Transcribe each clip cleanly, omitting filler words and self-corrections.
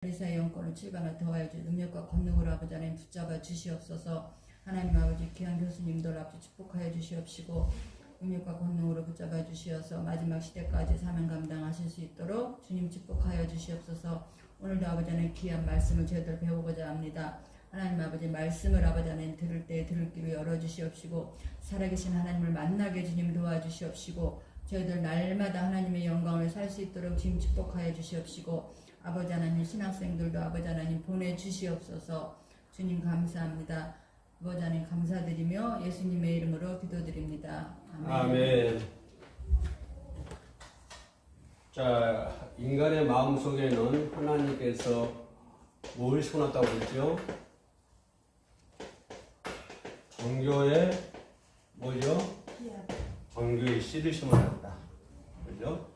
회사의 영권을 7가나 더하여 주 능력과 권능으로 아버지 하나님 붙잡아 주시옵소서. 하나님 아버지 귀한 교수님들 아버지 축복하여 주시옵시고 능력과 권능으로 붙잡아 주시어서 마지막 시대까지 사명 감당하실 수 있도록 주님 축복하여 주시옵소서. 오늘도 아버지 하나님 귀한 말씀을 저희들 배우고자 합니다. 하나님 아버지 말씀을 아버지 하나님 들을 때 들을 귀를 열어주시옵시고 살아계신 하나님을 만나게 주님 도와주시옵시고 저희들 날마다 하나님의 영광을 살 수 있도록 주님 축복하여 주시옵시고 아버지 하나님 신학생들도 아버지 하나님 보내주시옵소서. 주님 감사합니다. 아버지 하나님 감사드리며 예수님의 이름으로 기도드립니다. 아멘. 아멘. 자, 인간의 마음속에는 하나님께서 뭘 심어놨다고 그랬죠? 정교의 뭐죠? 정교의 씨를 심어놨다. 그죠?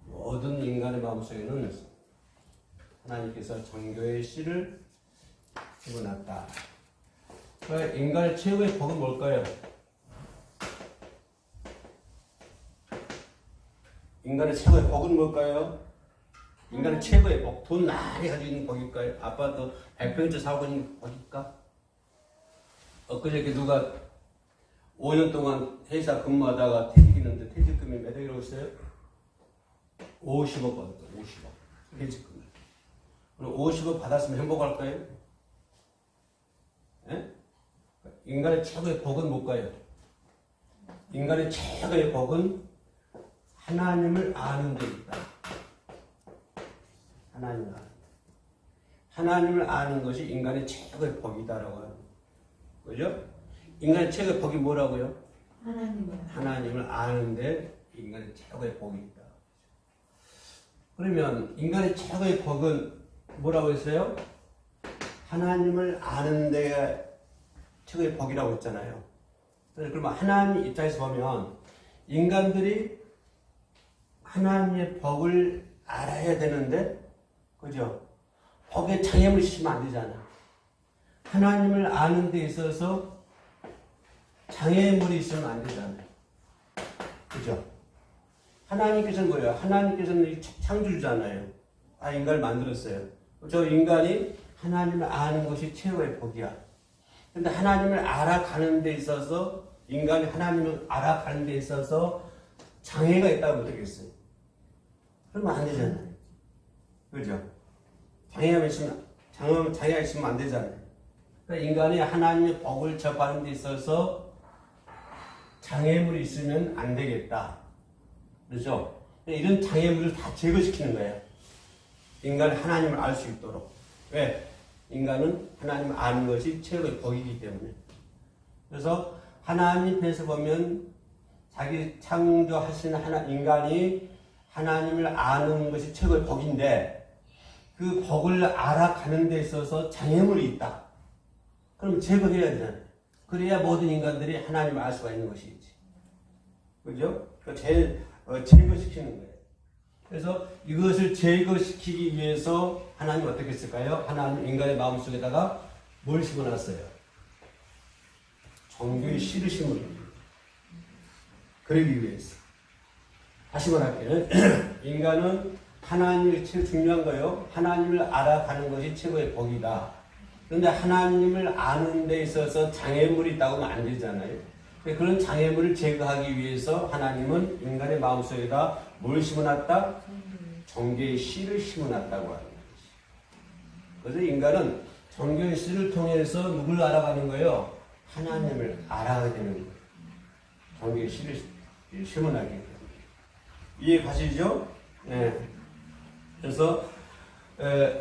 모든 인간의 마음속에는 하나님께서 정교의 씨를 심어놨다. 인간의 최고의 복은 뭘까요? 인간의 최고의 복은 뭘까요? 인간의 최고의 복, 돈 많이 가지고 있는 복일까요? 아파트 100평째 살고 있는 복일까? 엊그저께 누가 5년 동안 회사 근무하다가 퇴직했는데 퇴직금이 몇 억이라고 했어요? 50억 받았다. 50억 퇴직금을. 그럼 50억 받았으면 행복할까요? 예? 인간의 최고의 복은 뭘까요? 인간의 최고의 복은 하나님을 아는 데 있다. 하나님을 아는 것이 인간의 최고의 복이다라고 하는 거죠. 인간의 최고의 복이 뭐라고요? 하나님을 아는데 인간의 최고의 복이 있다. 그러면 인간의 최고의 복은 뭐라고 했어요? 하나님을 아는 데가 최고의 복이라고 했잖아요. 그러면 하나님 입장에서 보면 인간들이 하나님의 복을 알아야 되는데, 그죠? 복에 장애물 시키면 안 되잖아. 하나님을 아는 데 있어서 장애물이 있으면 안 되잖아요. 그죠? 하나님께서는 뭐예요? 하나님께서는 창조주잖아요. 인간을 만들었어요. 저 인간이 하나님을 아는 것이 최고의 복이야. 근데 하나님을 알아가는 데 있어서, 인간이 하나님을 알아가는 데 있어서 장애가 있다고 못하겠어요. 그러면 안 되잖아요. 그죠? 장애가 있으면 안 되잖아요. 그러니까 인간이 하나님의 복을 접하는 데 있어서 장애물이 있으면 안 되겠다. 그렇죠? 이런 장애물을 다 제거시키는 거예요. 인간이 하나님을 알 수 있도록. 왜? 인간은 하나님을 아는 것이 최고의 복이기 때문에. 그래서 하나님 앞에서 보면 자기 창조하신 인간이 하나님을 아는 것이 최고의 복인데 그 복을 알아가는 데 있어서 장애물이 있다. 그럼 제거해야 되잖아요. 그래야 모든 인간들이 하나님을 알 수가 있는 것이지. 그죠? 제거시키는 거예요. 그래서 이것을 제거시키기 위해서 하나님 어떻게 했을까요? 하나님 인간의 마음속에다가 뭘 심어놨어요? 정교의 씨를 심어놓은 거예요. 그러기 위해서. 다시 말할게요. 인간은 하나님이 제일 중요한 거예요. 하나님을 알아가는 것이 최고의 복이다. 그런데 하나님을 아는 데 있어서 장애물이 있다고 하면 안 되잖아요. 그런 장애물을 제거하기 위해서 하나님은 인간의 마음속에다 뭘 심어놨다? 정교의 씨를 심어놨다고 하는 거지. 그래서 인간은 정교의 씨를 통해서 누굴 알아가는 거예요? 하나님을 알아가게 되는 거예요. 정교의 씨를 심어놨기 때문에. 이해 가시죠? 네. 그래서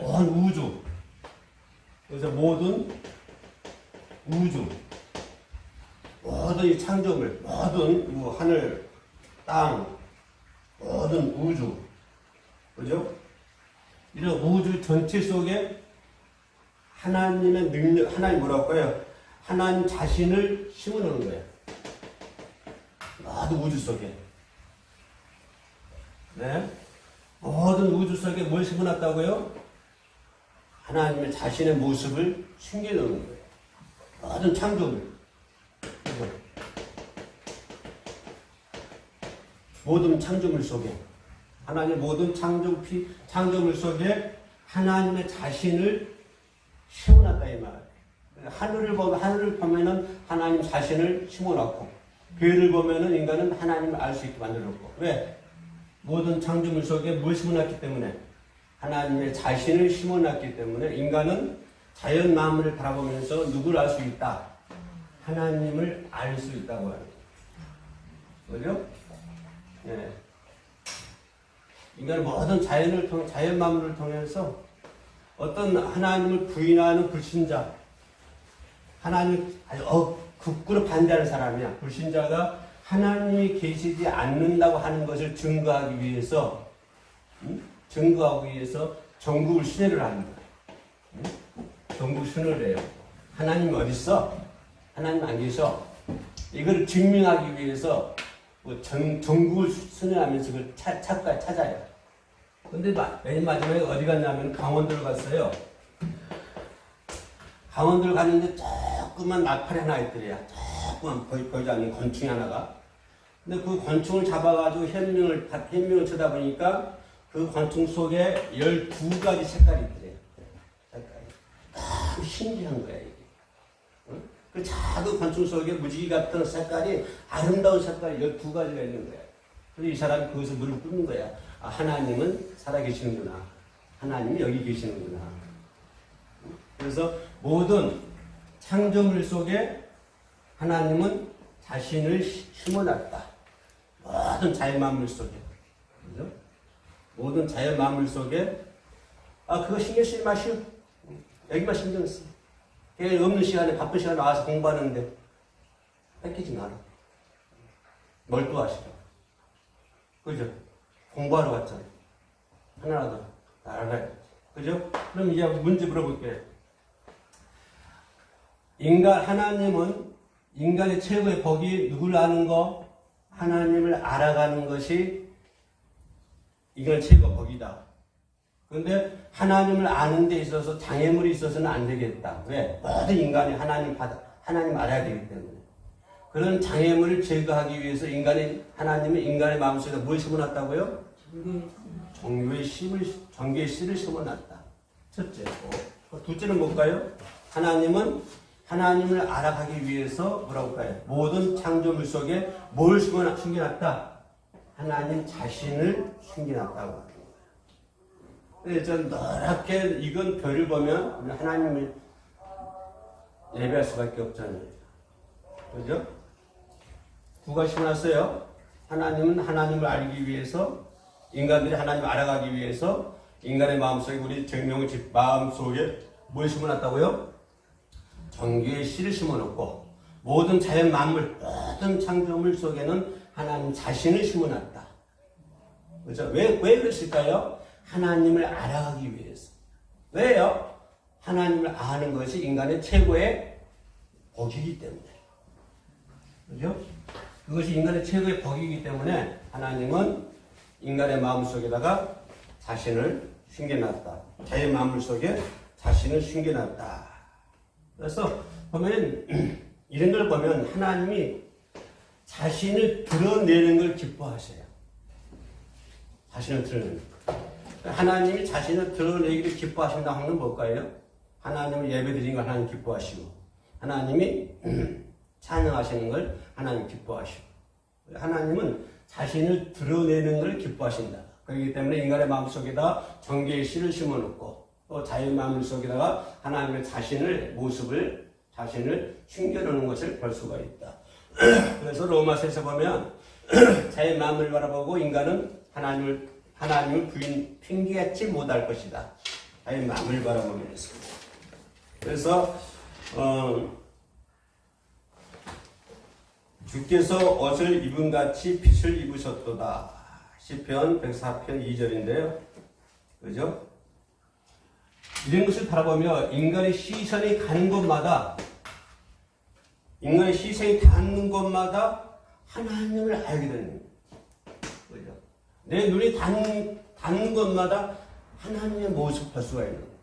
온 우주, 그래서 모든 우주, 모든 이 창조물, 모든 하늘, 땅, 모든 우주, 그죠? 이런 우주 전체 속에 하나님의 능력, 하나님 뭐라고 해요? 하나님 자신을 심어놓는 거예요. 모든 우주 속에. 네? 모든 우주 속에 뭘 심어놨다고요? 하나님의 자신의 모습을 숨겨놓는 거예요. 모든 창조물. 모든 창조물 속에 하나님 모든 창조물 속에 하나님의 자신을 심어놨다 이 말. 하늘을 보면은 하나님 자신을 심어놨고, 별을 보면은 인간은 하나님을 알 수 있게 만들었고. 왜? 모든 창조물 속에 뭘 심어놨기 때문에? 하나님의 자신을 심어놨기 때문에 인간은 자연 만물을 바라보면서 누구를 알 수 있다? 하나님을 알 수 있다고 하는 거죠. 그죠? 네. 인간은 모든 자연 만물을 통해서 어떤 하나님을 부인하는 불신자, 하나님 아주 극구로 반대하는 사람이야. 불신자가 하나님이 계시지 않는다고 하는 것을 증거하기 위해서, 전국을 순회를 하는 거야. 전국 순회를 해요. 하나님이 어디 있어? 하나님 안 계셔. 이걸 증명하기 위해서 전국을 순회하면서 그걸 찾아요. 근데 맨 마지막에 어디 갔냐면 강원도를 갔어요. 강원도를 갔는데 조그만 나팔이 하나 있더래요. 조그만 보이지 않는 곤충이 하나가. 근데 그 곤충을 잡아가지고 현명을 쳐다보니까 그 곤충 속에 12가지 색깔이 있더래요. 색깔이. 너무 신기한 거야, 이게. 그 작은 곤충 속에 무지개 같은 색깔이, 아름다운 색깔이 12가지가 있는 거야. 그래서 이 사람이 거기서 무릎 꿇는 거야. 아, 하나님은 살아계시는구나. 하나님이 여기 계시는구나. 그래서 모든 창조물 속에 하나님은 자신을 심어놨다. 모든 자연 만물 속에. 그죠? 모든 자연 만물 속에, 그거 신경 쓰지 마시오. 여기만 신경 써. 없는 시간에, 바쁜 시간에 나와서 공부하는데 뺏기지 마라. 몰두하시라. 그죠? 공부하러 왔잖아요. 하나라도 알아야. 그죠? 그럼 이제 문제 물어볼게요. 하나님은 인간의 최고의 복이 누구를 아는 거? 하나님을 알아가는 것이 인간의 최고의 복이다. 그런데 하나님을 아는 데 있어서 장애물이 있어서는 안 되겠다. 왜? 모든 인간이 하나님 알아야 되기 때문에. 그런 장애물을 제거하기 위해서 하나님은 인간의 마음속에 뭘 심어놨다고요? 종교의 씨를 심어놨다. 첫째. 둘째는 뭘까요? 하나님은 하나님을 알아가기 위해서 뭐라고 할까요? 모든 창조물 속에 뭘 숨겨놨다? 하나님 자신을 숨겨놨다고 하는 거예요. 그래서 노랗게 익은 별을 보면 하나님을 예배할 수밖에 없잖아요. 그죠? 누가 심어놨어요? 하나님은 하나님을 알기 위해서, 인간들이 하나님을 알아가기 위해서 인간의 마음속에, 우리 정명의 집 마음속에 뭘 심어놨다고요? 정교의 씨를 심어놓고, 모든 자연 만물, 모든 창조물 속에는 하나님 자신을 심어놨다. 그렇죠? 왜 그랬을까요? 하나님을 알아가기 위해서. 왜요? 하나님을 아는 것이 인간의 최고의 복이기 때문에. 그죠? 그것이 인간의 최고의 복이기 때문에 하나님은 인간의 마음속에다가 자신을 숨겨놨다. 자연 만물 속에 자신을 숨겨놨다. 그래서 보면 이런 걸 보면 하나님이 자신을 드러내는 걸 기뻐하세요. 자신을 드러내는 거. 하나님이 자신을 드러내기를 기뻐하신다고 하는 건 뭘까요? 하나님을 예배드리는 걸 하나님 기뻐하시고, 하나님이 찬양하시는 걸 하나님 기뻐하시고, 하나님은 자신을 드러내는 걸 기뻐하신다. 그렇기 때문에 인간의 마음속에다 정죄의 씨를 심어놓고, 또 자연 마음 속에다가 하나님의 자신을 숨겨놓는 것을 볼 수가 있다. 그래서 로마서에서 보면 자연 마음을 바라보고 인간은 하나님을 핑계하지 못할 것이다. 자연 마음을 바라보면서. 그래서 주께서 옷을 입은 같이 빛을 입으셨도다. 시편 104편 2절인데요. 그죠? 이런 것을 바라보며 인간의 시선이 가는 곳마다, 인간의 시선이 닿는 곳마다 하나님을 알게 되는 거예요. 그죠? 내 눈이 닿는 곳마다 하나님의 모습을 볼 수가 있는 거예요.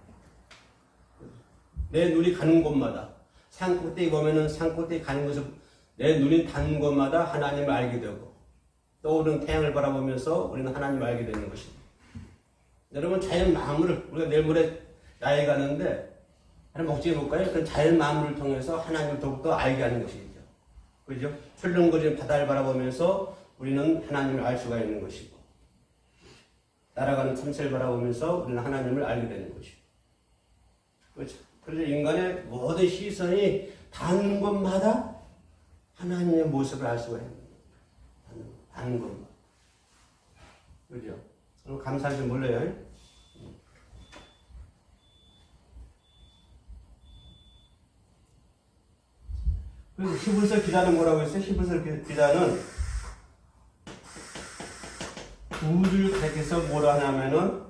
내 눈이 가는 곳마다, 산 꼭대기 보면은 산 꼭대기 가는 것을 내 눈이 닿는 곳마다 하나님을 알게 되고, 떠오르는 태양을 바라보면서 우리는 하나님을 알게 되는 것입니다. 여러분 자연 만물을 우리가 내일 모레 야외 가는데 한번 목적해 볼까요? 그 자연 만물을 통해서 하나님을 더욱더 알게 하는 것이죠. 그죠? 출렁거리는 바다를 바라보면서 우리는 하나님을 알 수가 있는 것이고, 날아가는 참새를 바라보면서 우리는 하나님을 알게 되는 것이고, 그렇죠? 그래서 인간의 모든 시선이 닿는 곳마다 하나님의 모습을 알 수가 있는 거예요. 닿는 곳마다. 그죠? 그럼 감사할 줄 몰라요. 그래서 히브리서 기자는 뭐라고 했어요? 히브리서 기자는 우주를 가리켜서 뭐라 하냐면은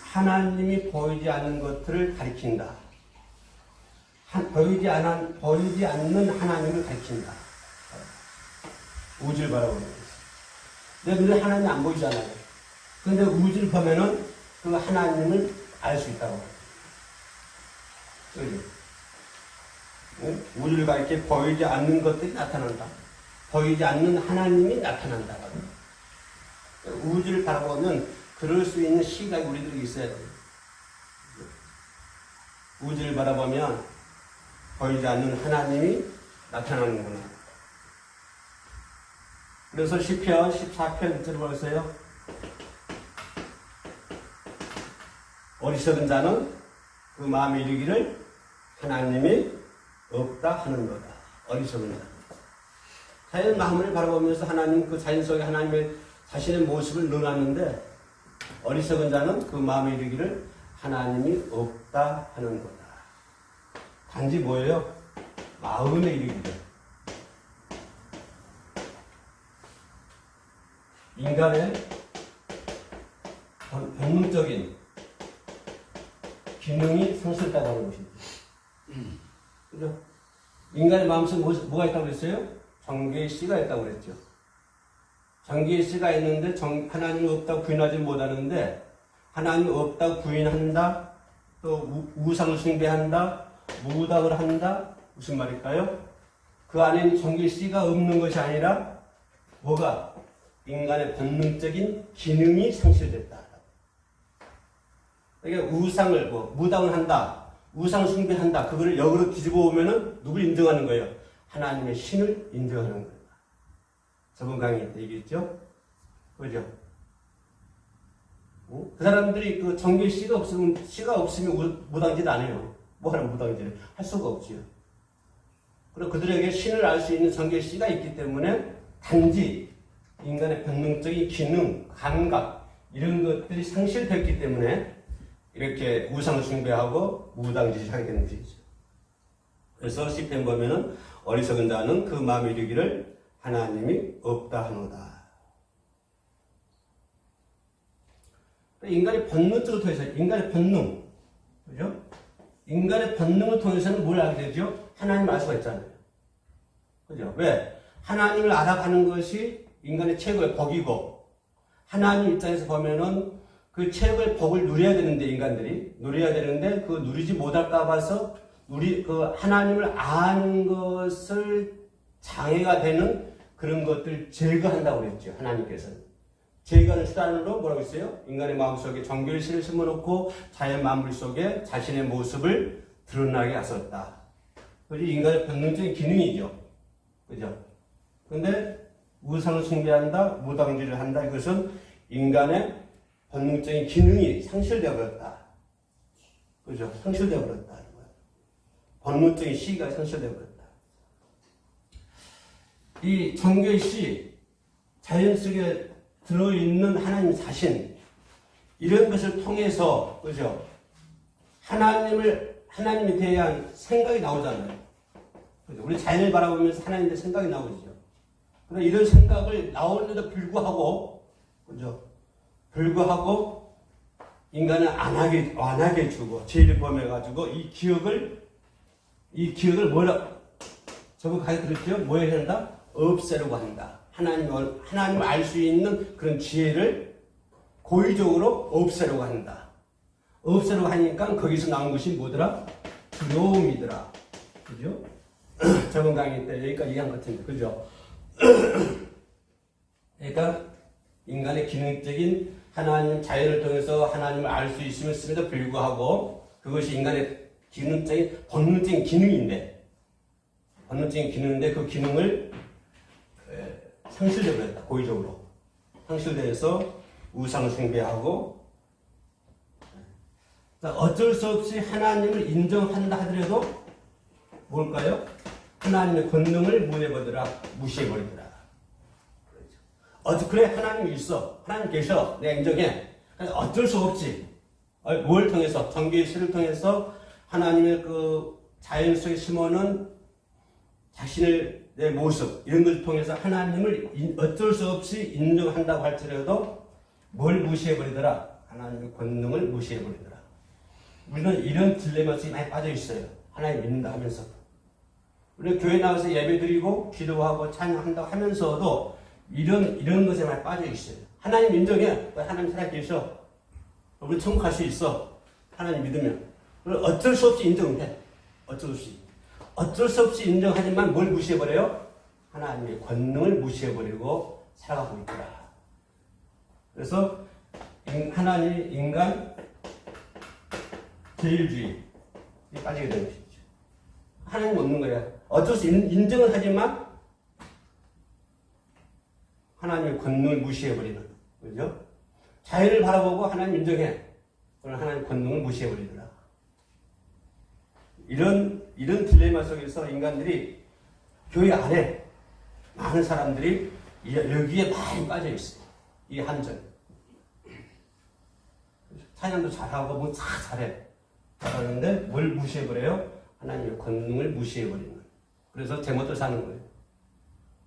하나님이 보이지 않는 것들을 가리킨다. 보이지 않는 하나님을 가리킨다. 우주를 바라보면서. 근데 하나님이 안 보이잖아요. 근데 우주를 보면은 그 하나님을 알 수 있다고. 그죠? 우주를 가리켜 보이지 않는 것들이 나타난다. 보이지 않는 하나님이 나타난다. 우주를 바라보면 그럴 수 있는 시각이 우리들에게 있어야 돼요. 우주를 바라보면 보이지 않는 하나님이 나타나는구나. 그래서 시편 14편 들어보세요. 어리석은 자는 그 마음에 이르기를 하나님이 없다 하는도다. 어리석은 자. 자연 마음을 바라보면서 하나님 그 자연 속에 하나님의 자신의 모습을 넣어놨는데 어리석은 자는 그 마음에 이르기를 하나님이 없다 하는 거다. 단지 뭐예요? 마음에 이르기를. 인간의 본능적인 기능이 상실했다고 하는 것입니다. 그죠? 인간의 마음속에 뭐가 있다고 그랬어요? 정죄의 씨가 있다고 그랬죠. 정죄의 씨가 있는데 하나님이 없다고 부인하지 못하는데 하나님이 없다고 부인한다, 또 우상을 숭배한다, 무당을 한다. 무슨 말일까요? 그 안에는 정죄의 씨가 없는 것이 아니라 뭐가? 인간의 본능적인 기능이 상실됐다. 그러니까 우상을 무당을 한다, 우상 숭배한다. 그거를 역으로 뒤집어 오면은 누굴 인정하는 거예요? 하나님의 신을 인정하는 거예요. 저번 강의에 얘기했죠? 그죠? 그 사람들이 그 정규 씨가 없으면 무당짓 안 해요. 뭐하는 무당짓을 할 수가 없지요. 그리고 그들에게 신을 알 수 있는 정규 씨가 있기 때문에 단지 인간의 본능적인 기능, 감각 이런 것들이 상실됐기 때문에 이렇게 우상을 숭배하고 무당짓을 하게 되는 것이죠. 그래서 시편 보면은 어리석은 자는 그 마음에 이르기를 하나님이 없다 하노다. 인간의 본능적으로 통해서 인간의 본능, 그죠? 인간의 본능을 통해서는 뭘 알게 되죠? 하나님을 알 수가 있잖아요. 그죠? 왜? 하나님을 알아가는 것이 인간의 최고의 복이고 하나님 입장에서 보면은 그 최고의 복을 누려야 되는데 인간들이 누려야 되는데 그 누리지 못할까 봐서 그 하나님을 아는 것을 장애가 되는 그런 것들 제거한다고 그랬죠. 하나님께서는. 제거하는 수단으로 뭐라고 했어요? 인간의 마음속에 정결 씨를 심어놓고 자연 만물 속에 자신의 모습을 드러나게 하셨다. 그게 인간의 본능적인 기능이죠. 그죠? 근데 우상을 숭배한다, 무당질을 한다. 이것은 인간의 본능적인 기능이 상실되어 버렸다. 그죠? 상실되어 버렸다. 본능적인 시가 상실되어 버렸다. 이 정교의 시, 자연 속에 들어있는 하나님 자신, 이런 것을 통해서, 그죠? 하나님에 대한 생각이 나오잖아요. 그죠? 우리 자연을 바라보면서 하나님의 생각이 나오죠. 그런데 이런 생각을 나오는데도 불구하고, 그죠? 불구하고, 인간은 안 하게 주고, 죄를 범해가지고, 이 기억을 저거 가르쳐 들었죠? 뭐 해야 한다? 없애려고 한다. 하나님을 알 수 있는 그런 지혜를 고의적으로 없애려고 한다. 없애려고 하니까 거기서 나온 것이 뭐더라? 두려움이더라. 그죠? 저번 강의 때 여기까지 얘기한 것 같은데, 그죠? 그러니까 인간의 기능적인 하나님 자연을 통해서 하나님을 알 수 있음에도 불구하고 그것이 인간의 기능적인 본능적인 기능인데 그 기능을 상실되어버렸다. 고의적으로 상실돼서 우상을 숭배하고 어쩔 수 없이 하나님을 인정한다 하더라도 뭘까요? 하나님의 권능을 무시해버리더라. 그래 하나님이 있어. 하나님 계셔. 내가 인정해. 그래서 어쩔 수 없지. 뭘 통해서? 정규의 시를 통해서 하나님의 그 자연 속에 심어놓은 자신의 내 모습 이런 걸 통해서 하나님을 어쩔 수 없이 인정한다고 할지라도 뭘 무시해버리더라? 하나님의 권능을 무시해버리더라. 우리는 이런 딜레마 속에 많이 빠져 있어요. 하나님 믿는다 하면서. 우리 교회 나와서 예배 드리고 기도하고 찬양한다고 하면서도 이런 것에 많이 빠져 있어요. 하나님 인정해. 하나님 살아계셔. 우리 천국 갈 수 있어. 하나님 믿으면. 어쩔 수 없이 인정해. 어쩔 수 없이 인정하지만 뭘 무시해버려요? 하나님의 권능을 무시해버리고 살아가고 있더라. 그래서 하나님, 인간, 제일주의에 빠지게 되는 것이죠. 하나님 없는 거야. 어쩔 수 인정은 하지만 하나님의 권능을 무시해버리는. 그죠? 자연을 바라보고 하나님 인정해. 그러나 하나님의 권능을 무시해버리더라. 이런 딜레마 속에서 인간들이 교회 안에 많은 사람들이 여기에 많이 빠져 있어요. 이 한전. 찬양도 잘하고 뭐 다 잘하는데 뭘 무시해버려요? 하나님의 권능을 무시해버리는. 그래서 제멋대로 사는 거예요.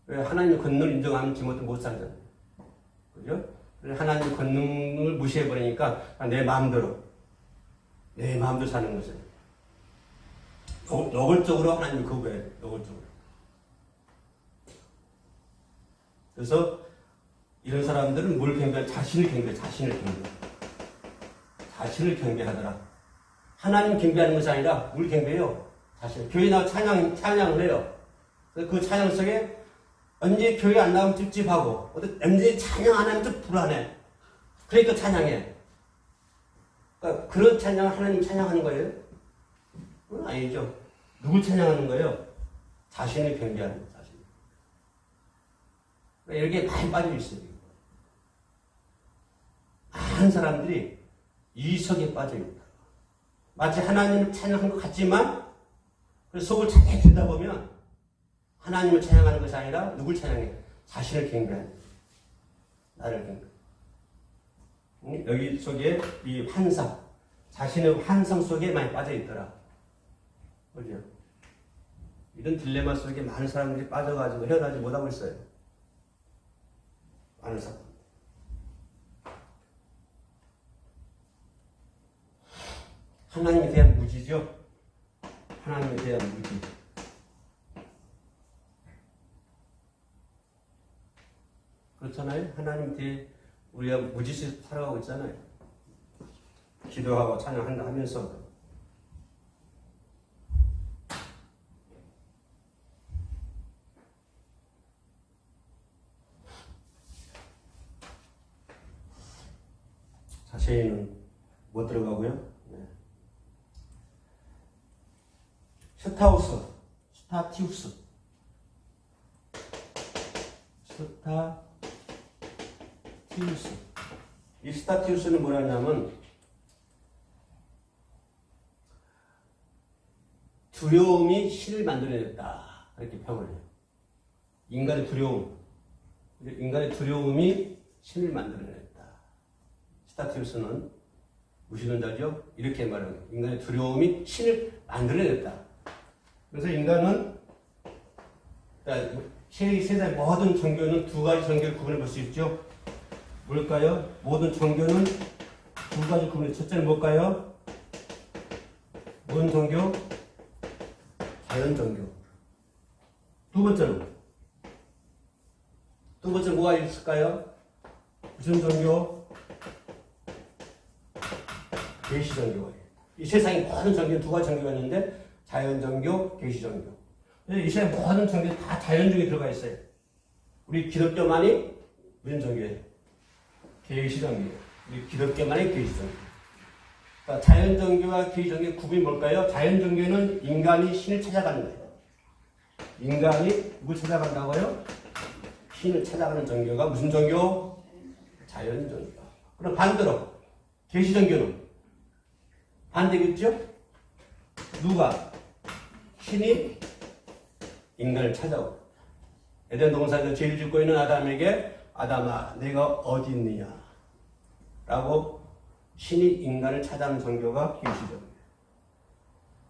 왜 하나님의 권능을 인정하면 제멋대로 못 살잖아요. 그죠? 하나님의 권능을 무시해버리니까 내 마음대로 사는 거죠. 노골적으로 하나님 거부해요. 노골적으로. 그래서 이런 사람들은 뭘 경배하냐? 자신을 경배하더라. 하나님 경배하는 것이 아니라 뭘 경배해요? 자신. 교회 나와 찬양을 해요. 그 찬양 속에 언제 교회 안 나오면 찝찝하고 언제 찬양 안 하면 좀 불안해. 그러니까 찬양해. 그러니까 그런 찬양을 하나님 찬양하는 거예요? 그건 아니죠. 누굴 찬양하는 거예요? 자신을 경배하는 거예요. 자신. 이렇게 많이 빠져 있어요. 많은 사람들이 이석에 빠져 있다. 마치 하나님을 찬양한 것 같지만 속을 잘 들여다보면 하나님을 찬양하는 것이 아니라 누굴 찬양해? 자신을 경배하는 거예요. 나를 경배. 여기 속에 이 환상, 자신의 환상 속에 많이 빠져 있더라. 그죠? 이런 딜레마 속에 많은 사람들이 빠져가지고 헤어나지 못하고 있어요. 많은 사람. 하나님에 대한 무지죠? 하나님에 대한 무지. 그렇잖아요? 하나님 뒤에 우리가 무지시 살아가고 있잖아요. 기도하고 찬양한다 하면서도. 자세히는 못 들어가고요. 네. 스타티우스. 이 스타티우스는 뭐냐면 두려움이 신을 만들어냈다. 이렇게 평을 해요. 인간의 두려움이 신을 만들어냈다. 스타티우스는 무슨 자죠? 이렇게 말합니다. 인간의 두려움이 신을 만들어냈다. 그래서 인간은 세상의 모든 종교는 두 가지 종교를 구분해 볼 수 있죠. 뭘까요? 모든 종교는 두 가지 구분해. 첫째는 뭘까요? 뭔 종교? 자연 종교. 두 번째는 뭐가 있을까요? 무슨 종교? 계시 종교예요. 이 세상의 모든 종교는 두 가지 종교가 있는데 자연 종교, 계시 종교. 이 세상 모든 종교 다 자연 중에 들어가 있어요. 우리 기독교만이 무슨 종교예요? 계시종교. 우리 기독교만의 계시종교. 그러니까 자연종교와 계시종교의 구분이 뭘까요? 자연종교는 인간이 신을 찾아가는 거예요. 인간이 누굴 찾아간다고요? 신을 찾아가는 종교가 무슨 종교? 자연종교. 그럼 반대로 계시종교는 반대겠죠? 누가? 신이 인간을 찾아오고 에덴 동산에서 죄를 짓고 있는 아담에게 아담아 내가 어디 있느냐 라고 신이 인간을 찾아오는 종교가 계시종교예요.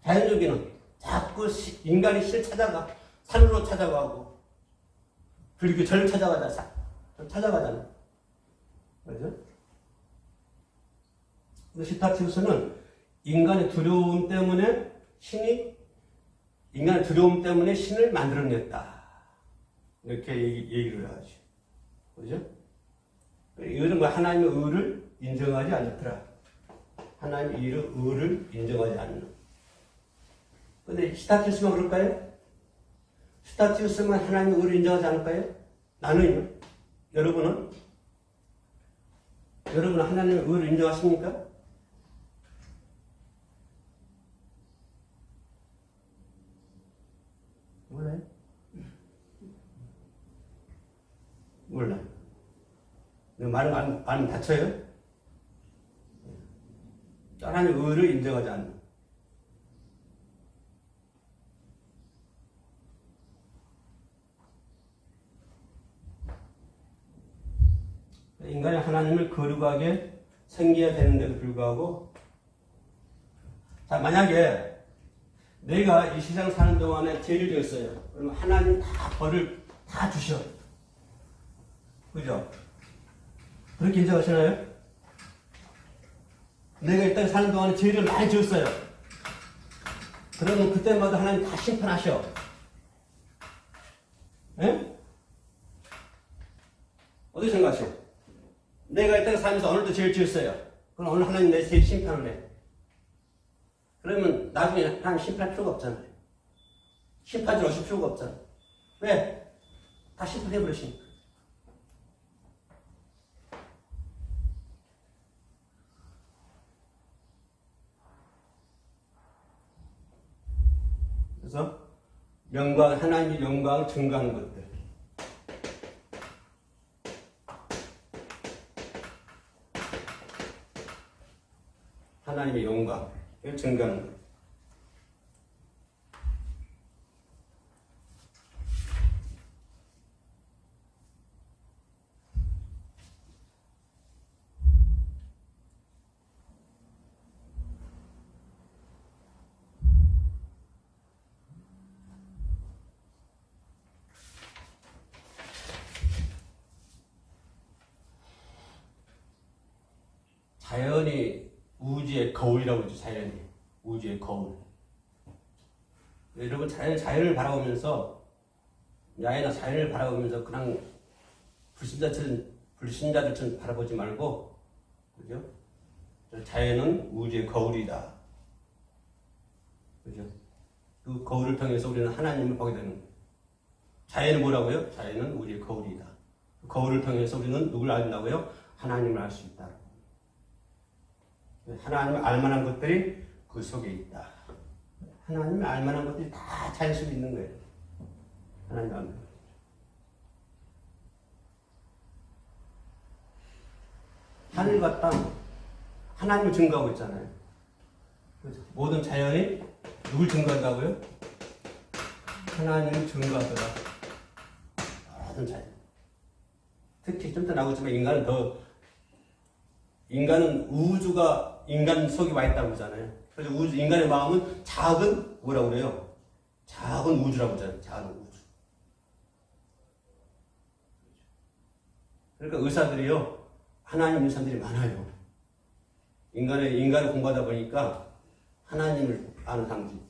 자연종교는 자꾸 인간이 신을 찾아가 산으로 찾아가고 그리고 절을 찾아가잖아. 그죠? 근데 시타티우스는 인간의 두려움 때문에 신을 만들어냈다. 이렇게 얘기를 하죠. 그죠? 이런 거 하나님의 의를 인정하지 않더라. 하나님의 의를 인정하지 않는. 근데 시타티우스만 그럴까요? 시타티우스만 하나님의 의를 인정하지 않을까요? 나는요? 여러분은 하나님의 의를 인정하십니까? 몰라요. 말은 다쳐요? 하나님의 의를 인정하지 않는. 인간이 하나님을 거룩하게 섬겨야 되는데도 불구하고, 자, 만약에 내가 이 세상 사는 동안에 죄를 지었어요. 그러면 하나님 다 벌을 다 주셔. 그죠? 그렇게 인정하시나요? 내가 이 땅에 사는 동안에 죄를 많이 지었어요. 그러면 그때마다 하나님 다 심판하셔. 예? 어떻게 생각하세요? 내가 이 땅에 살면서 오늘도 죄를 지었어요. 그럼 오늘 하나님 내 죄 심판을 해. 그러면 나중에 하나님 심판할 필요가 없잖아요. 심판을 오실 필요가 없잖아. 왜? 다 심판해버리시니까. 그래서 하나님의 영광 증가하는 것들. 하나님의 영광을 증가하는 것. 자연이 우주의 거울이라고 하죠. 자연이 우주의 거울. 여러분 자연을 바라보면서 야외나 자연을 바라보면서 그냥 불신자들처럼 바라보지 말고, 그죠? 자연은 우주의 거울이다. 그죠? 그 거울을 통해서 우리는 하나님을 보게 되는 거예요. 자연은 뭐라고요? 자연은 우주의 거울이다. 그 거울을 통해서 우리는 누굴 안다고요? 하나님을 알 수 있다. 하나님을 알만한 것들이 그 속에 있다. 하나님을 알만한 것들이 다 자연 속에 있는 거예요. 하나님을 알만한 것. 하늘과 땅, 하나님을 증거하고 있잖아요. 모든 자연이 누굴 증거한다고요? 하나님을 증거하더라. 모든 자연. 특히 좀 더 나오지만 인간은 우주가 인간 속에 와 있다고 그러잖아요. 그래서 인간의 마음은 작은 뭐라고 그래요? 작은 우주라고 하잖아요. 작은 우주. 그러니까 의사들이요, 하나님 믿는 사람들이 많아요. 인간을 공부하다 보니까 하나님을 아는 사람들이.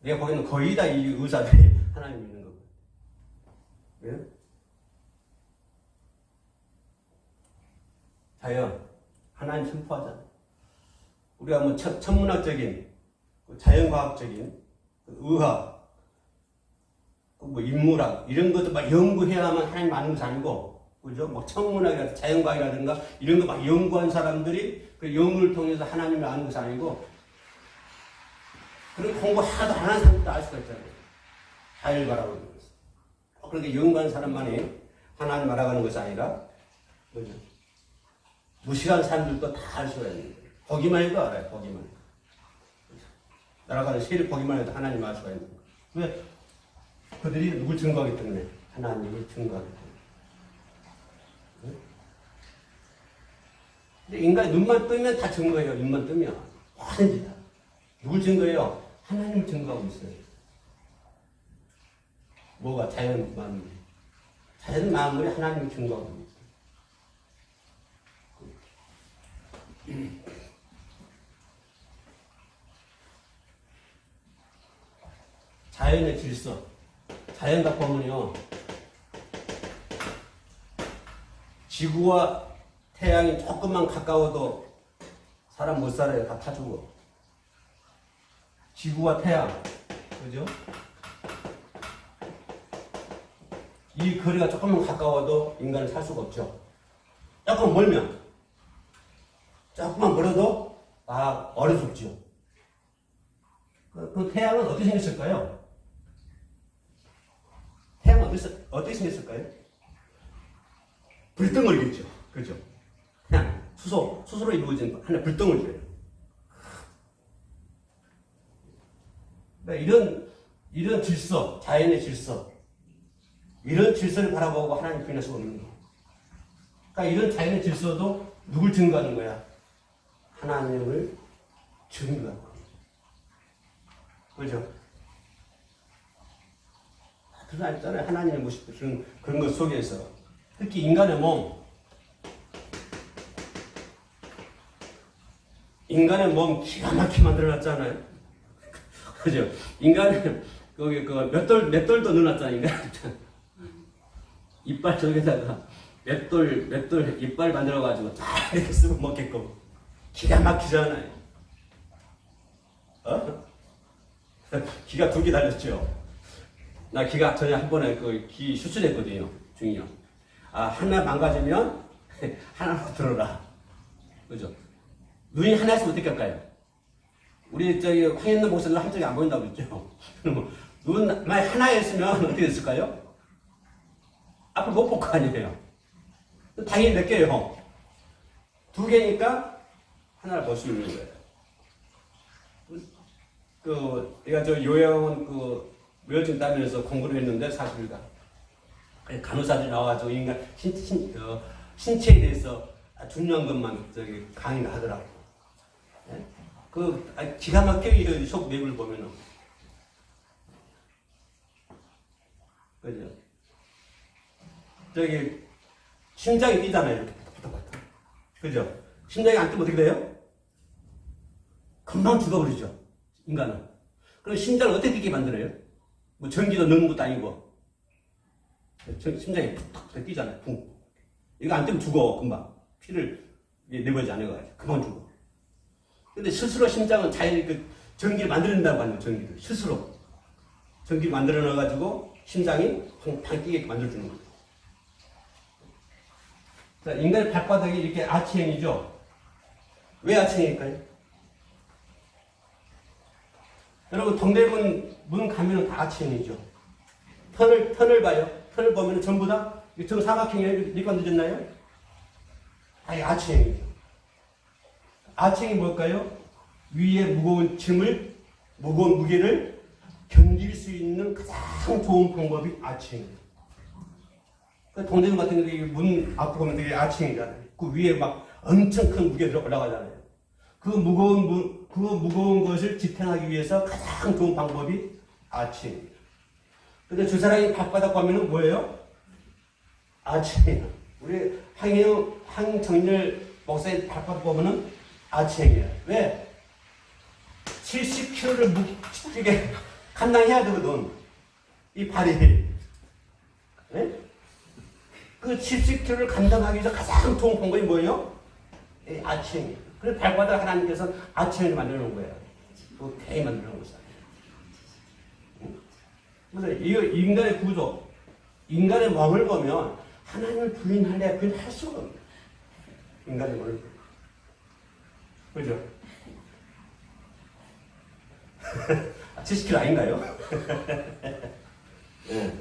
내가 보기에는 거의 다 이 의사들이 하나님 믿는 거거든요. 왜? 자연, 하나님 선포하잖아요. 우리가 뭐 천문학적인, 자연과학적인, 의학, 뭐 인문학 이런 것도 막 연구해야만 하나님 아는 것이 아니고 그죠? 뭐 천문학이라든가 자연과학이라든가 이런 거 막 연구한 사람들이 그 연구를 통해서 하나님을 아는 것이 아니고 그런 공부 하나도 안 하는 사람도 알 수가 있잖아요. 하늘 바라보는 것을. 그렇게 연구한 사람만이 하나님 알아가는 것이 아니라 그죠? 무식한 사람들도 다 알 수가 있는 거예요. 보기만 해도 알아요. 보기만 해도. 날아가는 세력 보기만 해도 하나님 알 수가 있는 거예요. 왜? 그들이 누굴 증거하기 때문에 하나님을 증거하기 때문에. 근데 인간이 눈만 뜨면 다 증거예요. 눈만 뜨면 뭐든지 다. 누굴 증거해요? 하나님을 증거하고 있어요. 뭐가? 자연 만물. 자연 만물이 하나님을 증거하고 있어요. 자연의 질서. 자연과 보면요. 지구와 태양이 조금만 가까워도 사람 못 살아요. 다 타주고. 지구와 태양. 그죠? 이 거리가 조금만 가까워도 인간은 살 수가 없죠. 조금 멀면, 조금만 멀어도 얼어 죽죠. 그 태양은 어떻게 생겼을까요? 태양은 어떻게 생겼을까요? 불덩어리겠죠. 그죠? 그냥 수소로 이루어진 하나의 불덩어리예요. 그러니까 이런 질서, 자연의 질서, 이런 질서를 바라보고 하나님 부인할 수가 없는 거예요. 그러니까 이런 자연의 질서도 누굴 증거하는 거야? 하나님을 증거하는 거예요. 그죠? 그런 거 있잖아요. 하나님의 모습, 그런 것 속에서. 특히 인간의 몸 기가 막히게 만들어놨잖아요. 그죠? 인간은, 맷돌도 넣어놨잖아요, 인간. 이빨 저기다가 맷돌 이빨 만들어가지고 딱 이렇게 쓰고 먹게끔. 기가 막히잖아요. 기가 2개 달렸죠? 나 기가 전에 한 번에 기 수술했거든요, 중이요. 하나 망가지면 하나로 들어라. 그죠? 눈이 하나였으면 어떻게 할까요? 우리 황현도 목사님 한쪽이 안 보인다고 그랬죠? 눈 만약 하나였으면 어떻게 됐을까요? 앞을 못 볼 거 아니에요. 당연히 몇 개예요? 2개니까 하나를 볼 수 있는 거예요. 내가 요양원 묘진 따면서 공부를 했는데 40일간. 간호사들이 나와가지고 인간 신체에 대해서 중요한 것만 강의를 하더라고. 네? 기가 막히게 속 내부를 보면은. 그죠? 심장이 뛰잖아요. 이렇게 바닥바닥. 그죠? 심장이 안 뛰면 어떻게 돼요? 금방 죽어버리죠. 인간은. 그럼 심장을 어떻게 뛰게 만들어요? 뭐 전기도 넣는 것도 아니고. 심장이 툭툭 뛰잖아요. 쿵. 이거 안 뛰면 죽어. 금방. 피를 내버리지 않아가지고. 금방 죽어. 근데 스스로 심장은 자연히 전기를 만들어낸다고 하는 전기를. 스스로. 전기를 만들어 넣어가지고 심장이 팡팡 뛰게 만들어주는 거예요. 자, 인간의 발바닥이 이렇게 아치형이죠? 왜 아치형일까요? 여러분, 동대문 문 가면은 다 아치형이죠? 턴을 봐요. 턴을 보면 전부 다 정사각형이에요. 이렇게 만들어졌나요? 아예 아치형이죠. 아치형이 뭘까요? 위에 무거운 무게를 견딜 수 있는 가장 좋은 방법이 아치형이에요. 동대문 같은 경우에 문 앞에 보면 되게 아치형이잖아요. 그 위에 막 엄청 큰 무게가 올라가잖아요. 그 무거운 것을 지탱하기 위해서 가장 좋은 방법이 아치형이에요. 근데 두 사람이 발바닥 보면은 뭐예요? 아치형이에요. 우리 황정렬 목사의 발바닥 보면은 아치형이에요. 왜? 70kg를 이게 감당해야 되거든. 이 발이. 네? 그 70kg를 감당하기 위해서 가장 좋은 방법이 뭐예요? 아치형이에요. 그래서 발바닥 하나님께서 아치형을 만들어 놓은 거예요. 그 대히 만들어 놓은 거죠. 그래서 이 인간의 구조, 인간의 몸을 보면 하나님을 부인할래? 부인할 수가 없어요. 인간의 몸을. 그죠? 70kg 아닌가요? 네.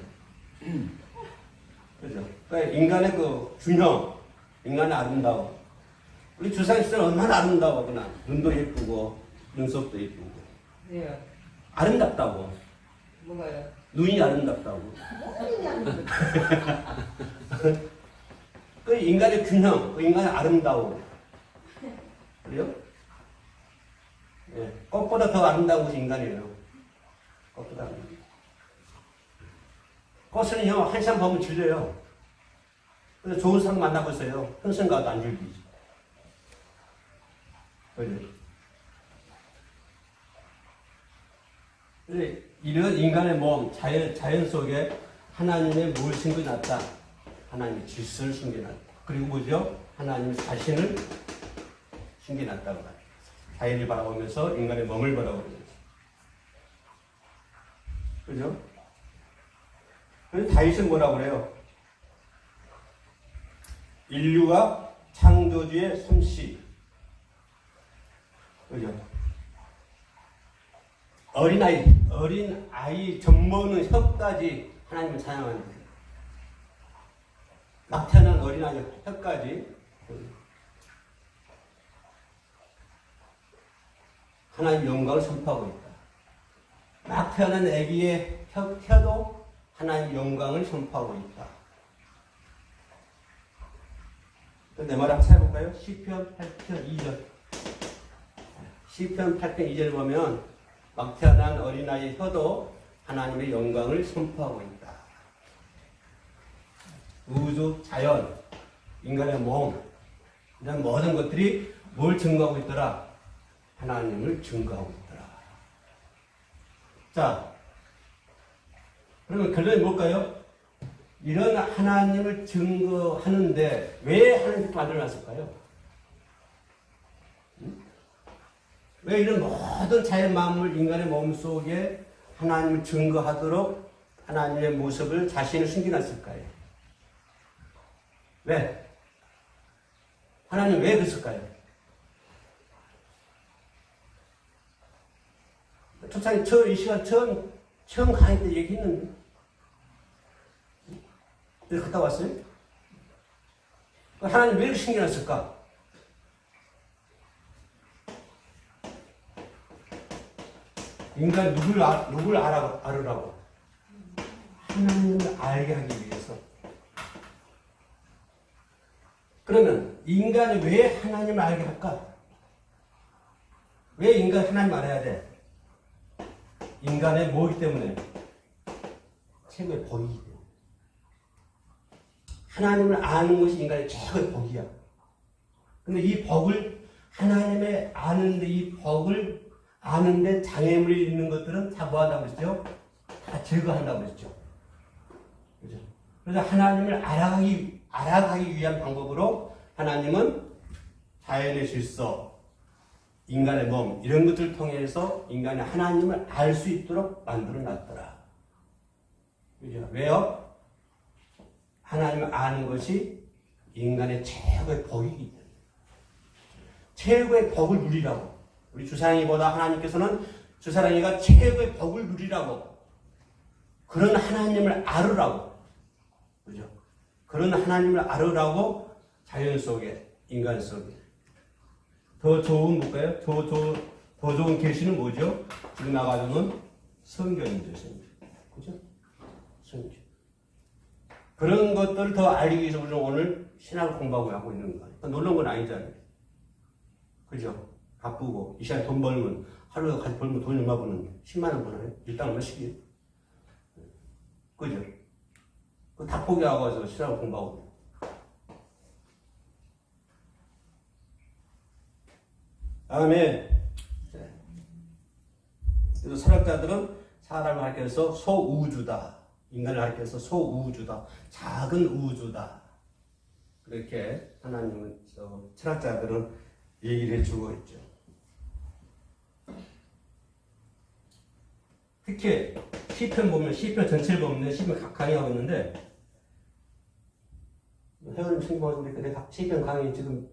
그죠? 그러니까 인간의 그 균형, 인간의 아름다움. 우리 주상 시대는 얼마나 아름다워. 눈도 예쁘고, 눈썹도 예쁘고. 네. 아름답다고. 뭐가요? 눈이 아름답다고. 그 인간의 균형, 그 인간의 아름다움. 그래요? 예, 꽃보다 더 아름다운 것이 인간이에요. 꽃보다. 꽃은요, 한 시간 보면 질려요. 그래서 좋은 사람 만나보세요. 평생 가도 안 질리지. 그죠? 이런 인간의 몸, 자연 속에 하나님의 뭘 숨겨놨다? 하나님의 질서를 숨겨놨다. 그리고 뭐죠? 하나님 자신을 숨겨놨다고 합니다. 자연을 바라보면서 인간의 몸을 바라보면서. 그죠? 그래서 다윗은 뭐라고 그래요? 인류가 창조주의 솜씨. 그죠? 어린 아이 젖먹는 혀까지 하나님을 찬양하는 거예요. 막 태어난 어린 아이 혀까지 하나님 영광을 선포하고 있다. 막 태어난 아기의 혀도 하나님 영광을 선포하고 있다. 내 말 한번 찾아볼까요? 시편 8편 2절. 시편 8편 2절 보면 막 태어난 어린아이의 혀도 하나님의 영광을 선포하고 있다. 우주, 자연, 인간의 몸, 이런 모든 것들이 뭘 증거하고 있더라? 하나님을 증거하고 있더라. 자, 그러면 결론이 뭘까요? 이런 하나님을 증거하는데 왜 하나님을 만들어놨을까요? 왜 이런 모든 자연 만물, 인간의 몸 속에 하나님을 증거하도록 하나님의 모습을 자신을 숨겨놨을까요? 왜? 하나님 왜 그랬을까요? 초창에 이 시간 처음 강의 때 얘기했는데 여기 갔다 왔어요? 하나님 왜 이렇게 숨겨놨을까? 인간 누굴 알으라고? 하나님을 알게 하기 위해서. 그러면 인간이 왜 하나님을 알게 할까? 왜 인간 하나님 알아야 돼? 인간의 뭐이기 때문에? 최고의 복이기 때문에. 하나님을 아는 것이 인간의 최고의 복이야. 근데 이 복을 하나님의 아는데 이 복을 아는데 장애물이 있는 것들은 다 뭐한다고 그랬죠? 다 제거한다고 그랬죠. 그죠? 그래서 하나님을 알아가기 위한 방법으로 하나님은 자연의 질서, 인간의 몸, 이런 것들을 통해서 인간이 하나님을 알 수 있도록 만들어 놨더라. 그죠? 왜요? 하나님을 아는 것이 인간의 최고의 복이기 때문에. 최고의 복을 누리라고. 우리 주사랑이보다 하나님께서는 주사랑이가 최고의 복을 누리라고. 그런 하나님을 알으라고. 그죠? 그런 하나님을 알으라고 자연 속에, 인간 속에. 더 좋은 뭘까요? 더 좋은 계시는 뭐죠? 지금 나가서는 성경이죠, 성경. 그죠? 성경. 그런 것들을 더 알기 위해서 우리는 오늘 신학을 공부하고 하고 있는 거예요. 놀라운 건 아니잖아요. 그죠? 바쁘고, 이 시간에 돈 벌면, 하루에 같이 벌면 돈이 얼마 버는데, 10만원 버나요? 일당 얼마씩이에요? 그죠? 다 포기하고 와서 신학을 공부하고. 다음에, 그래서 철학자들은 사람을 가리켜서 소우주다. 인간을 가리켜서 소우주다. 작은 우주다. 그렇게 하나님은, 철학자들은 얘기를 해주고 있죠. 특히 시편 보면 시편 전체를 보면 시편 강의하고 있는데 배우는 친구인데 내가 시편 강의 지금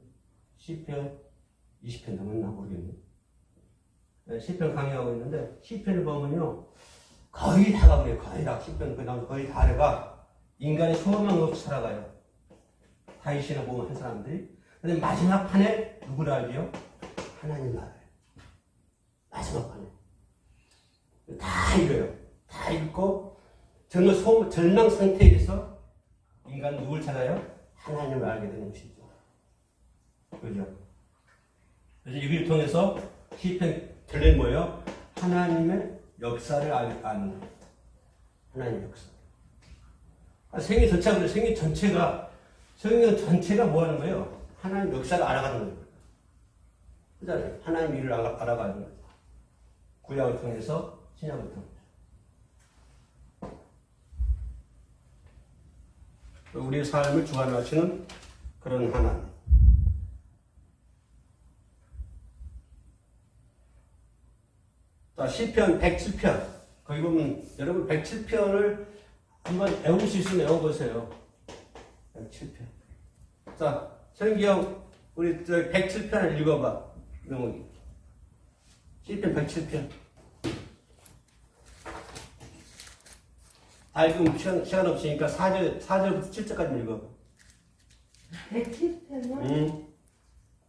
시편 20편 넘었나 모르겠네. 네, 시편 강의하고 있는데 시편을 보면요 거의 다가 그래요. 거의 다 시편 그다음 거의 다가 인간의 소망 없이 살아가요. 다윗이나 보면 한 사람들이. 근데 마지막 판에 누구를 알죠? 하나님을 알아요. 마지막 판에 다 읽어요. 다 읽고 정말 절망 상태에서 인간은 누굴 찾아요? 하나님을 알게 되는 것이죠. 그죠? 그래서 이걸 통해서 시편 결론이 뭐예요? 하나님의 역사를 아는 하나님의 역사. 생애 전체가 생애 전체가 성경 전체가 뭐 하는 거예요? 하나님 역사를 알아가는 거예요. 그잖아요. 하나님 일을 알아가는 거예요. 구약을 통해서 신약을 통해서. 우리의 삶을 주관하시는 그런 하나님. 자, 시편 107편. 거기 보면 여러분 107편을 한번 외울 수 있으면 외워보세요. 107편. 자, 성경 우리 107편을 읽어봐. 명훈이. 시편 107편. 다 읽으면 시간 없으니까 4절부터 7절까지 읽어. 107편이요?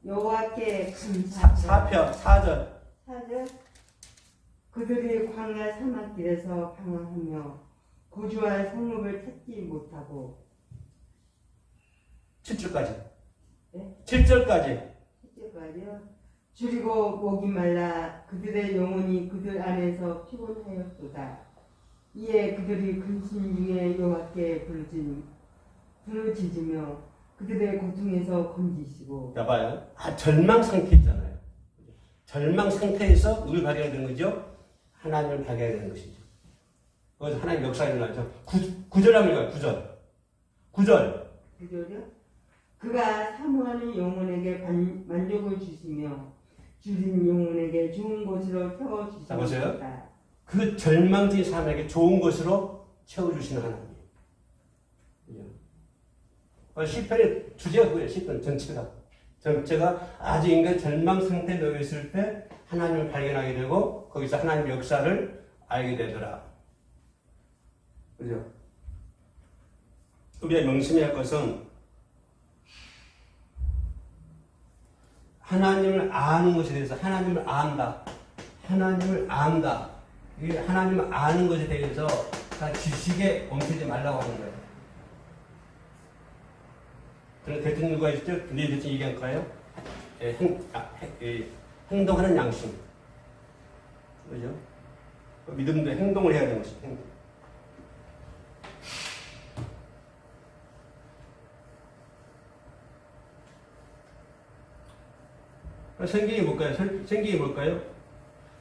여호와께 감사하며 4절. 4절 그들이 광야 사막길에서 방황하며 거주할 성읍을 찾지 못하고 7절까지. 네? 7절까지. 7절까지요. 줄이고 목이 말라 그들의 영혼이 그들 안에서 피곤하였도다. 이에 그들이 근심 중에 여호와께 부르짖으며 그들의 고통에서 건지시고. 봐봐요. 절망 상태 있잖아요. 절망 상태에서 누굴 발견해야 되는 거죠? 하나님을 발견해야 되는 것이죠. 거기서 하나님 역사가 일어나죠. 9절 하면 이거예요. 9절. 9절이요? 그가 사모하는 영혼에게 만족을 주시며 줄인 영혼에게 좋은 곳으로 자, 보세요. 채워주시옵소서. 그 절망적인 사람에게 좋은 것으로 채워주시는 하나님. 시편의 주제가 그거예요. 시편 전체가 아주 인간 절망 상태에 놓여 있을 때 하나님을 발견하게 되고 거기서 하나님의 역사를 알게 되더라. 그죠? 우리가 명심해야 할 것은 하나님을 아는 것에 대해서 하나님을 안다. 하나님을 안다. 이 하나님을 아는 것에 대해서 다 지식에 멈추지 말라고 하는 거예요. 그래서 대통령 누가 있죠? 우리 대통령 얘기할까요? 행동하는 양심. 그죠? 믿음도 행동을 해야 되는 것이죠. 행동. 성경이 뭘까요? 성경이 뭘까요?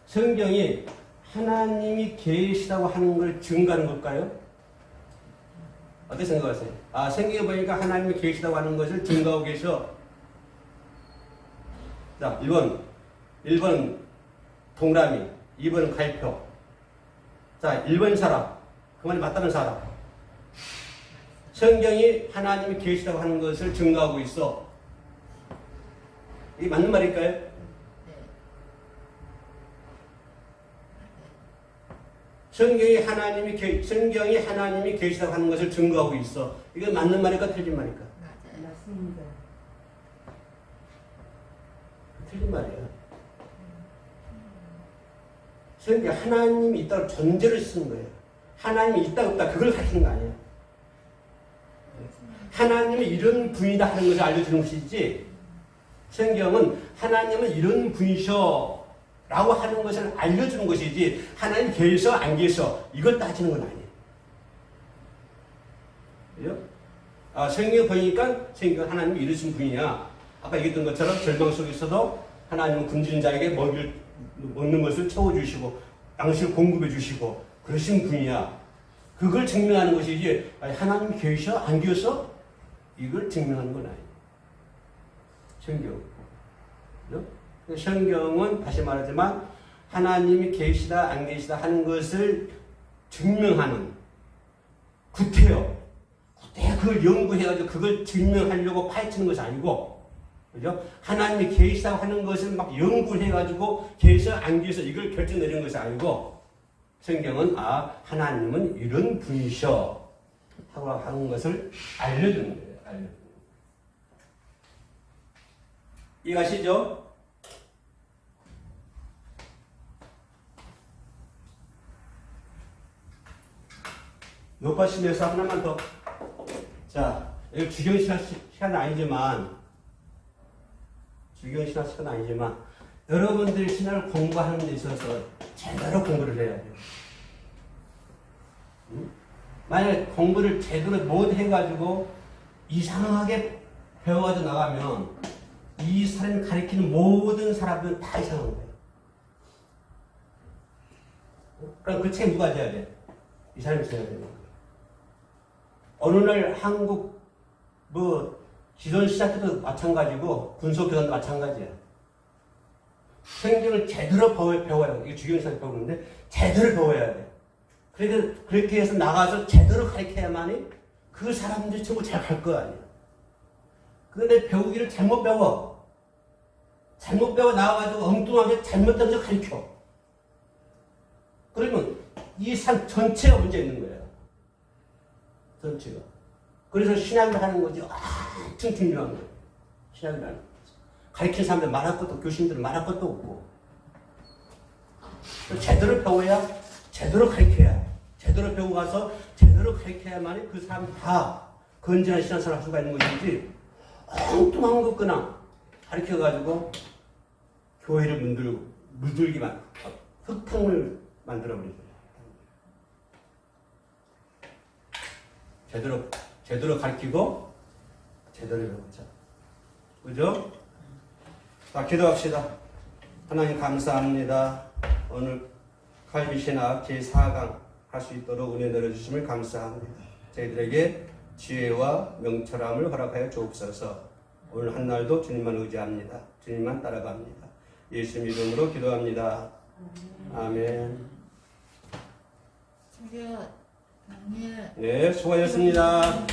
성경이 하나님이 계시다고 하는 걸 증거하는 걸까요? 어떻게 생각하세요? 성경에 보니까 하나님이 계시다고 하는 것을 증거하고 계셔. 자, 1번 동그라미, 2번은 가입표. 자, 1번 사람, 그 말이 맞다는 사람. 성경이 하나님이 계시다고 하는 것을 증거하고 있어. 이게 맞는 말일까요? 네. 성경이 하나님이 계시다고 하는 것을 증거하고 있어. 이게 맞는 말일까 틀린 말일까? 맞아요. 맞습니다. 틀린 말이야. 성경 하나님이 있다고 전제를 쓰는 거예요. 하나님이 있다 없다 그걸 가르치는 거 아니에요. 하나님이 이런 분이다 하는 것을 알려주는 것이지 성경은 하나님은 이런 분이셔 라고 하는 것을 알려주는 것이지 하나님 계셔 안 계셔 이걸 따지는 건 아니에요. 그죠? 성경 보니까 성경 하나님이 이러신 분이야. 아까 얘기했던 것처럼 절망 속에서도 하나님은 굶주린 자에게 먹는 것을 채워주시고 양식을 공급해 주시고 그러신 분이야. 그걸 증명하는 것이지 하나님이 계셔 안 계셔 이걸 증명하는 건 아니에요. 성경. 그죠? 성경은 다시 말하지만 하나님이 계시다 안 계시다 하는 것을 증명하는 구태여 그걸 연구해가지고 그걸 증명하려고 파헤치는 것이 아니고, 그죠? 하나님이 계시다고 하는 것을 막 연구를 해가지고 계셔 안 계셔 이걸 결정 내리는 것이 아니고, 성경은 하나님은 이런 분이셔 하고 하는 것을 알려주는 거예요. 알려주는 거예요. 이해가시죠? 높아심에서 하나만 더. 자, 여기 주경신학 시간은 아니지만, 여러분들이 신학을 공부하는 데 있어서 제대로 공부를 해야 돼요. 응? 만약에 공부를 제대로 못 해가지고 이상하게 배워가지고 나가면 이 사람이 가리키는 모든 사람들은 다 이상한 거예요. 그럼 그 책 누가 져야 돼? 이 사람이 써야 되는 거예요. 어느 날 한국 기존 시작 때도 마찬가지고 군소교단도 마찬가지야. 성경을 제대로 배워야 돼. 이게 주경신학을 배우는데 제대로 배워야 돼. 그렇게 해서 나가서 제대로 가르쳐야만이 그 사람들이 전부 잘 갈 거 아니야. 그런데 배우기를 잘못 배워. 잘못 배워 나와가지고 엉뚱하게 잘못된 걸 가르쳐. 그러면 이 산 전체가 문제 있는 거예요. 전체가. 그래서 신학을 하는 거지 엄청 중요한 거예요. 신학을 하는 거지. 가르치는 사람들 말할 것도 교수님들은 말할 것도 없고. 제대로 배워야 제대로 가르쳐야 제대로 배우고 가서 제대로 가르쳐야만이 그 사람 다 건전한 신앙생활 할 수가 있는 것이지 엉뚱한 것 그냥 가르쳐가지고 교회를 물들기만 흙탕물 만들어버리죠. 제대로 가르치고 제대로 배우자. 그죠? 자, 기도합시다. 하나님 감사합니다. 오늘 칼빈신학 제4강 할 수 있도록 은혜 내려주심을 감사합니다. 저희들에게 지혜와 명철함을 허락하여 주옵소서. 오늘 한 날도 주님만 의지합니다. 주님만 따라갑니다. 예수 이름으로 기도합니다. 아멘. 성규야, 아니야. 네, 수고하셨습니다.